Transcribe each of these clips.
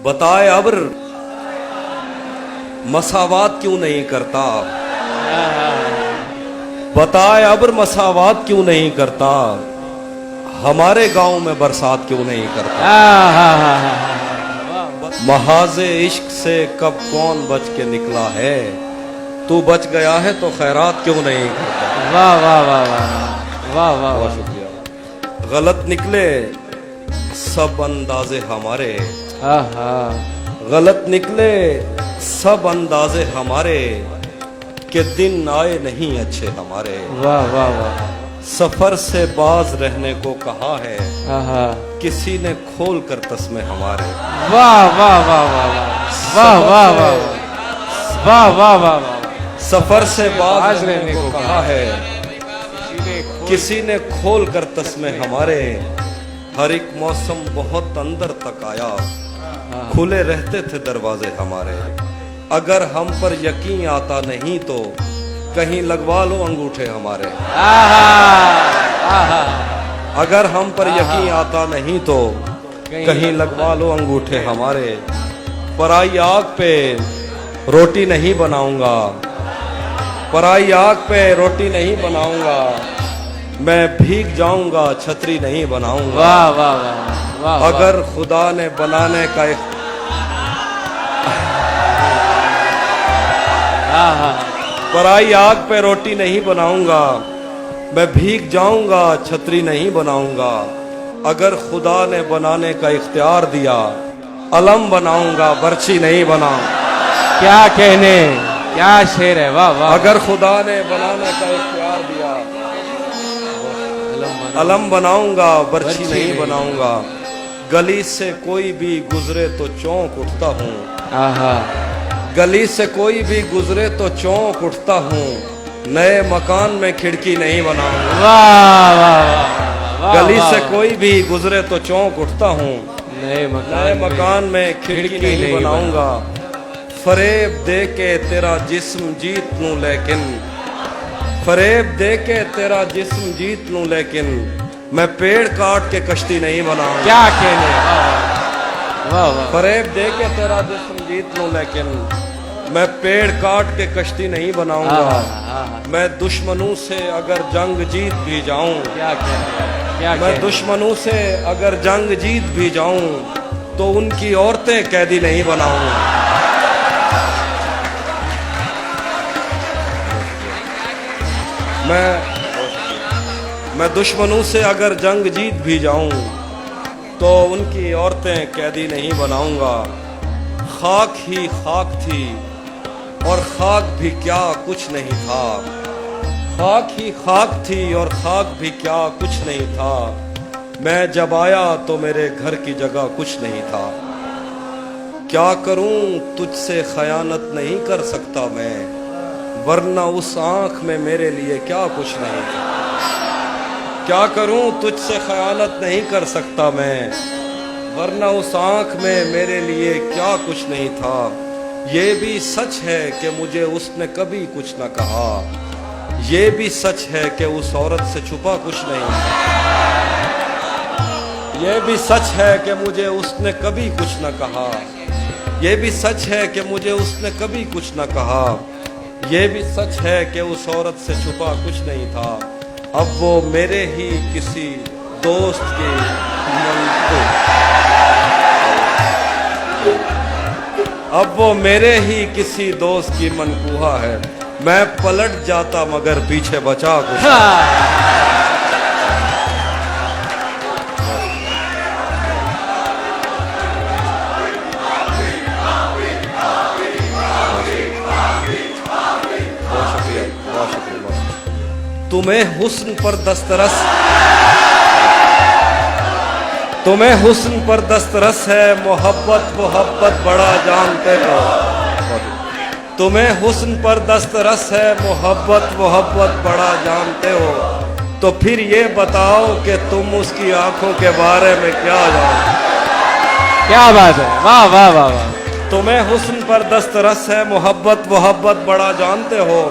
بتائے ابر مساوات کیوں نہیں کرتا، بتائے ابر مساوات کیوں نہیں کرتا، ہمارے گاؤں میں برسات کیوں نہیں کرتا۔ محاذ عشق سے کب کون بچ کے نکلا ہے، تو بچ گیا ہے تو خیرات کیوں نہیں کرتا۔ واہ واہ واہ واہ واہ واہ بہت شکریہ۔ غلط نکلے سب اندازے ہمارے، غلط نکلے سب اندازے ہمارے، کہ دن آئے نہیں اچھے ہمارے۔ واہ واہ واہ سفر سے باز رہنے کو کہا ہے، کسی نے کھول کر تسمے ہمارے۔ واہ واہ واہ واہ واہ واہ واہ واہ واہ سفر سے باز رہنے کو کہا ہے، کسی نے کھول کر تسمے ہمارے۔ ہر ایک موسم بہت اندر تک آیا، کھلے رہتے تھے دروازے ہمارے۔ اگر ہم پر یقین آتا نہیں تو کہیں لگوا لو انگوٹھے ہمارے۔ اگر ہم پر یقین آتا نہیں تو کہیں لگوا لو انگوٹھے ہمارے۔ پرائی آگ پہ روٹی نہیں بناؤں گا، پرائی آگ پہ روٹی نہیں بناؤں گا، میں بھیگ جاؤں گا چھتری نہیں بناؤں گا۔ واہ واہ واہ اگر خدا نے بنانے کا پرائی آگ پہ روٹی نہیں بناؤں گا، میں بھیگ جاؤں گا چھتری نہیں بناؤں گا۔ اگر خدا نے بنانے کا اختیار دیا، علم بناؤں گا برچھی نہیں بناؤں۔ کیا کہنے، کیا شعر ہے، واہ واہ۔ اگر خدا نے بنانے کا اختیار دیا، علم بناؤں گا برچھی نہیں بناؤں گا۔ گلی سے کوئی بھی گزرے تو چونک اٹھتا ہوں، گلی سے کوئی بھی گزرے تو چونک اٹھتا ہوں، نئے مکان میں کھڑکی نہیں بناؤں گا۔ واہ واہ گلی سے کوئی بھی گزرے تو چونک اٹھتا ہوں، نئے مکان میں کھڑکی نہیں بناؤں گا۔ فریب دے کے تیرا جسم جیت لوں لیکن، فریب دے کے تیرا جسم جیت لوں لیکن، میں پیڑ کاٹ کے کشتی نہیں بناؤں گا۔ کیا کہنے، واہ واہ۔ فریب دے کے تیرا جسم جیت لوں لیکن، میں پیڑ کاٹ کے کشتی نہیں بناؤں گا۔ میں دشمنوں سے اگر جنگ جیت بھی جاؤں، کیا کہنے، میں دشمنوں سے اگر جنگ جیت بھی جاؤں، تو ان کی عورتیں قیدی نہیں بناؤں گا۔ میں دشمنوں سے اگر جنگ جیت بھی جاؤں، تو ان کی عورتیں قیدی نہیں بناؤں گا۔ خاک ہی خاک تھی اور خاک بھی کیا کچھ نہیں تھا، خاک ہی خاک تھی اور خاک بھی کیا کچھ نہیں تھا، میں جب آیا تو میرے گھر کی جگہ کچھ نہیں تھا۔ کیا کروں تجھ سے خیانت نہیں کر سکتا میں، ورنہ اس آنکھ میں میرے لیے کیا کچھ نہیں تھا۔ کیا کروں تجھ سے خیانت نہیں کر سکتا میں، ورنہ اس آنکھ میں میرے لیے کیا کچھ نہیں تھا۔ یہ بھی سچ ہے کہ مجھے اس نے کبھی کچھ نہ کہا، یہ بھی سچ ہے کہ اس عورت سے چھپا کچھ نہیں تھا۔ یہ بھی سچ ہے کہ مجھے اس نے کبھی کچھ نہ کہا، یہ بھی سچ ہے کہ مجھے اس نے کبھی کچھ نہ کہا، یہ بھی سچ ہے کہ اس عورت سے چھپا کچھ نہیں تھا۔ اب وہ میرے ہی کسی دوست کی اب وہ میرے ہی کسی دوست کی منقوہا ہے، میں پلٹ جاتا مگر پیچھے بچا کچھ۔ تمہیں حسن پر دسترس، تمہیں حسن پر دسترس ہے، محبت محبت بڑا جانتے ہو۔ تمہیں حسن پر دسترس ہے، محبت محبت بڑا جانتے ہو، تو پھر یہ بتاؤ کہ تم اس کی آنکھوں کے بارے میں کیا جانتے ہو۔ کیا بات ہے، واہ واہ واہ واہ۔ تمہیں حسن پر دسترس ہے، محبت محبت بڑا جانتے ہو،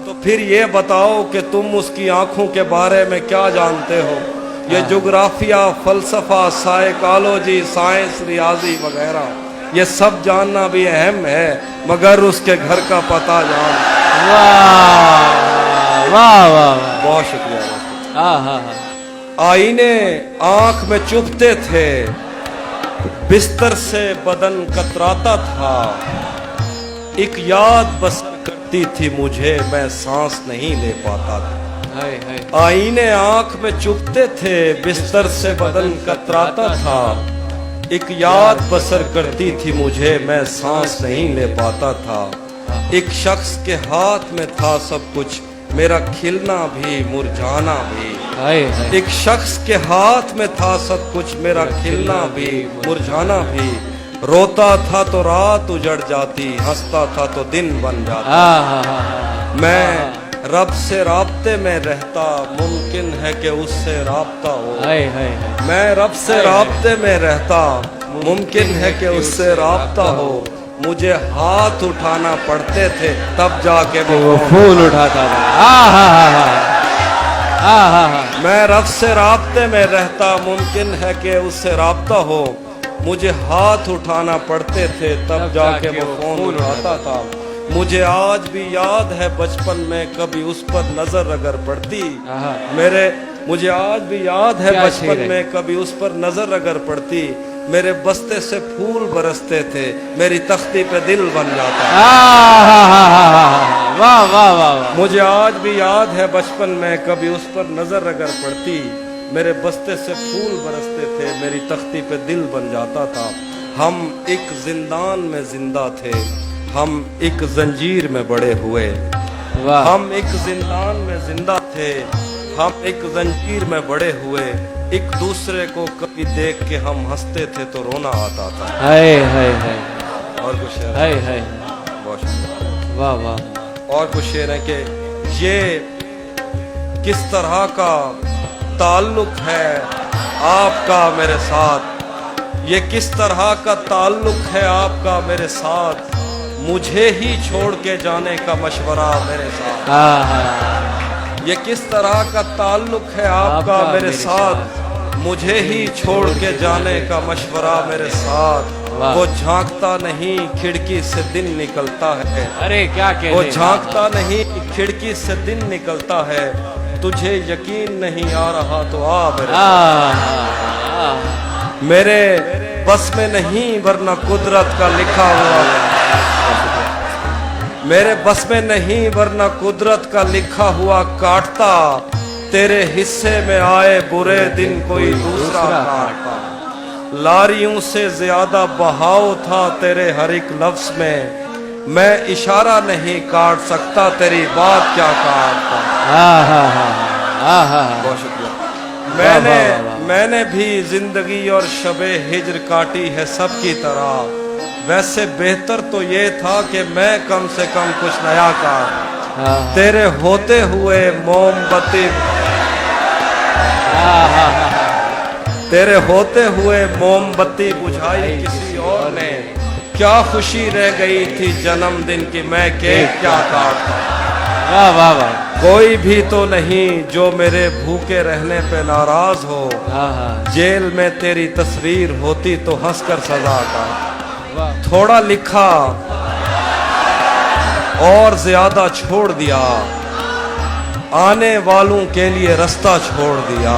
تو پھر یہ بتاؤ کہ تم اس کی آنکھوں کے بارے میں کیا جانتے ہو۔ یہ جغرافیہ، فلسفہ، سائیکالوجی، سائنس، ریاضی وغیرہ ये सब जानना भी अहम है मगर उसके घर का पता जान। वाह वाह वाह बहुत शुक्रिया, बहुत शुक्रिया। हाँ हाँ हाँ आईने आंख में चुभते थे, बिस्तर से बदन कतराता था, एक याद बसर करती थी मुझे, मैं सांस नहीं ले पाता था। हाय हाय आईने आंख में चुभते थे, बिस्तर से बदन कतराता था, एक याद बसर करती थी मुझे, मैं सांस नहीं ले पाता था। एक शख्स के हाथ में था सब कुछ, मेरा खिलना भी मुरझाना भी। हाय हाय एक शख्स के हाथ में था सब कुछ, मेरा खिलना भी मुरझाना भी। रोता था तो रात उजड़ जाती, हंसता था तो दिन बन जाता। हाँ हाँ हाँ मैं रब से राब्ते में रहता, मुमकिन है कि उससे राब्ता हो। हाय हाय मैं रब से राब्ते में रहता, मुमकिन है कि उससे राब्ता हो। मुझे हाथ उठाना पड़ते थे तब जाके वो फूल उठाता था। हाँ हाँ हाँ हाँ हाँ हाँ मैं रब से राब्ते में रहता, मुमकिन है कि उससे राब्ता हो। मुझे हाथ उठाना पड़ते थे तब जाके वो फोन उठाता था। मुझे आज भी याद है बचपन में कभी उस पर नजर अगर पड़ती, मुझे आज भी याद है बचपन में कभी उस पर नजर अगर पड़ती, मेरे बस्ते से फूल बरसते थे, मेरी तख्ती पे दिल बन जाता। वाह वाह वाह। मुझे आज भी याद है बचपन में कभी उस पर नजर अगर पड़ती, मेरे बस्ते से फूल बरसते थे, मेरी तख्ती पे दिल बन जाता था। हम एक जिंदान में जिंदा थे, हम एक जंजीर में बड़े हुए। हम एक जिंदान में जिंदा थे, हम एक जंजीर में बड़े हुए। एक दूसरे को कभी देख के हम हंसते थे तो रोना आता था। हाय हाय हाय और कुछ शेर, हाय हाय बहुत शुक्रिया। वाह वाह। और कुछ शेर है कि ये किस तरह का ताल्लुक है आपका मेरे साथ, ये किस तरह का ताल्लुक है आपका मेरे साथ, मुझे ही छोड़ के जाने का मशवरा मेरे साथ। ये किस तरह का ताल्लुक है आपका मेरे साथ, मुझे ही छोड़ के जाने का मशवरा मेरे साथ। वो झांकता नहीं खिड़की से दिन निकलता है, अरे क्या कहते, वो झांकता नहीं खिड़की से दिन निकलता है, तुझे यकीन नहीं आ रहा तो आ मेरे बस में नहीं वरना कुदरत का लिखा हुआ, मेरे बस में नहीं वरना कुदरत का लिखा हुआ काटता, तेरे हिस्से में आए बुरे दिन कोई दूसरा काटता। लारियों से ज्यादा बहाव था तेरे हर एक लफ्ज में, मैं इशारा नहीं काट सकता तेरी बात क्या काटता। बहुत शुक्रिया। मैंने भी जिंदगी और शबे हिज्र काटी है सबकी तरह, वैसे बेहतर तो ये था कि मैं कम से कम कुछ नया काट, तेरे होते हुए मोमबत्ती, तेरे होते हुए मोमबत्ती बुझाई किसी और ने, क्या खुशी रह गई थी जन्मदिन की मैं केक क्या काटता। वाह वाह वाह। कोई भी तो नहीं जो मेरे भूखे रहने पे नाराज हो, जेल में तेरी तस्वीर होती तो हंसकर सजा का। थोड़ा लिखा और ज्यादा छोड़ दिया, आने वालों के लिए रास्ता छोड़ दिया।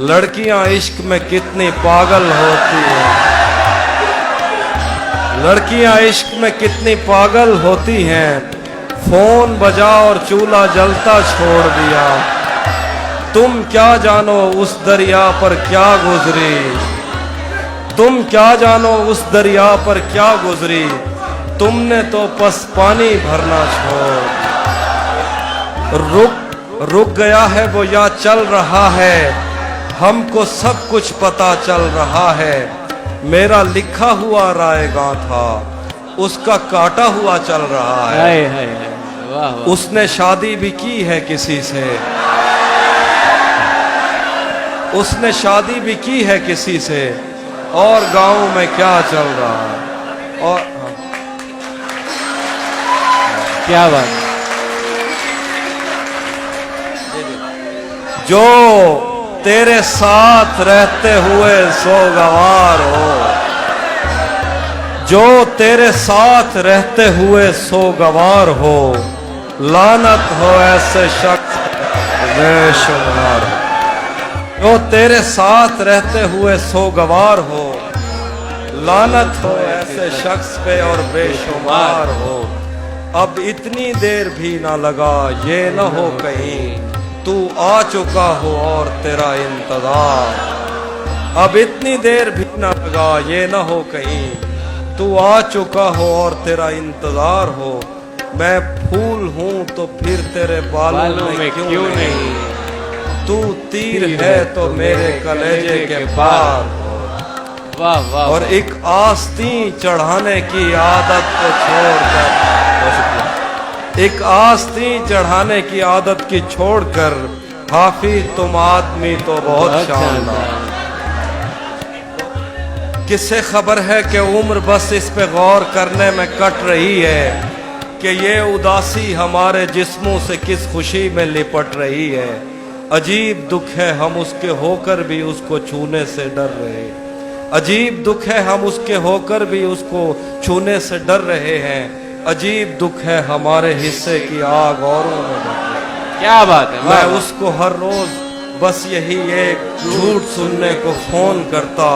लड़कियां इश्क में कितनी पागल होती हैं, लड़कियां इश्क में कितनी पागल होती हैं, फोन बजा और चूल्हा जलता छोड़ दिया। तुम क्या जानो उस दरिया पर क्या गुजरी, तुम क्या जानो उस दरिया पर क्या गुजरी, तुमने तो बस पानी भरना छोड़। रुक गया है वो या चल रहा है, हमको सब कुछ पता चल रहा है। मेरा लिखा हुआ रायगा था, उसका काटा हुआ चल रहा है। उसने शादी भी की है किसी से, उसने शादी भी की है किसी से, और गांव में क्या चल रहा है। और क्या बात, जो तेरे साथ रहते हुए सोगवार हो, जो तेरे साथ रहते हुए सोगवार हो, लानत हो ऐसे शख्स बेशुमार हो। जो तेरे साथ रहते हुए सोगवार हो, लानत हो ऐसे शख्स पे और बेशुमार हो। अब इतनी देर भी ना लगा, ये न हो कहीं तू आ चुका हो और तेरा इंतजार। अब इतनी देर भी ना लगा, ये न हो कहीं तू आ चुका हो और तेरा इंतजार हो। मैं फूल हूँ तो फिर तेरे बालों में क्यों नहीं, तू तीर है तो मेरे कलेजे के पार। वाह वाह। और एक आस्तीन चढ़ाने की आदत को छोड़कर, एक आस्तीन चढ़ाने की आदत की छोड़कर, हाफिज तुम आदमी तो बहुत शानदार। किससे खबर है कि उम्र बस इस पे गौर करने में कट रही है कि ये उदासी हमारे जिस्मों से किस खुशी में लिपट रही है। अजीब दुख है हम उसके होकर भी उसको छूने से डर रहे। अजीब दुख है हम उसके होकर भी उसको छूने से डर रहे हैं। अजीब दुख है हमारे हिस्से की आग औरों में बढ़ रही। क्या बात है। मैं उसको हर रोज बस यही एक झूठ सुनने को फोन करता,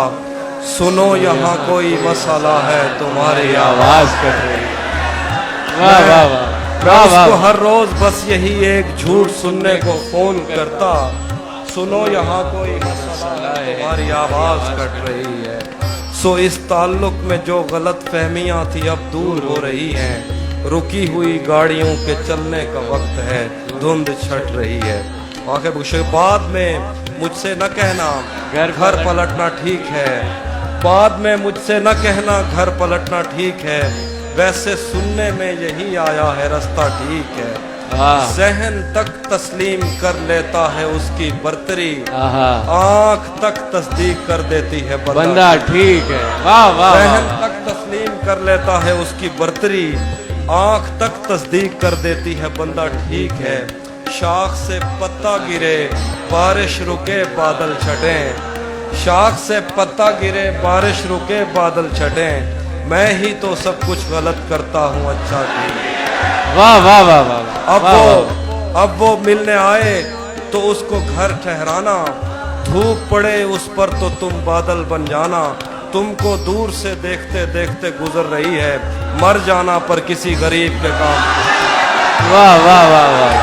सुनो यहाँ कोई मसला है तुम्हारी आवाज कट रही। वाह वाह वाह। मैं उसको हर रोज बस यही एक झूठ सुनने को फोन करता, सुनो यहाँ कोई मसला है तुम्हारी आवाज कट रही है। सो इस ताल्लुक में जो गलत फहमियाँ थी अब दूर हो रही हैं। रुकी हुई गाड़ियों के चलने का वक्त है, धुंध छट रही है। आखिर बाद में मुझसे न कहना घर पलटना ठीक है, बाद में मुझसे न कहना घर पलटना ठीक है। वैसे सुनने में यही आया है रास्ता ठीक है। ज़हन तक तस्लीम कर लेता है उसकी बर्तरी, आँख तक तस्दीक कर देती है बंदा ठीक है। वाह वाह। ज़हन तक तस्लीम कर लेता है उसकी बर्तरी, आँख तक तस्दीक कर देती है बंदा ठीक है। शाख से पत्ता गिरे बारिश रुके बादल छटे, शाख से पत्ता गिरे बारिश रुके बादल छटे। मैं ही तो सब कुछ गलत करता हूँ अच्छा ठीक। वाह वाह वाह वाह। अब वो मिलने आए तो उसको घर ठहराना, धूप पड़े उस पर तो तुम बादल बन जाना। तुमको दूर से देखते देखते गुजर रही है, मर जाना पर किसी गरीब के काम। वाह वाह वाह वाह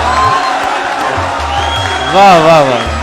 वाह वाह वाह।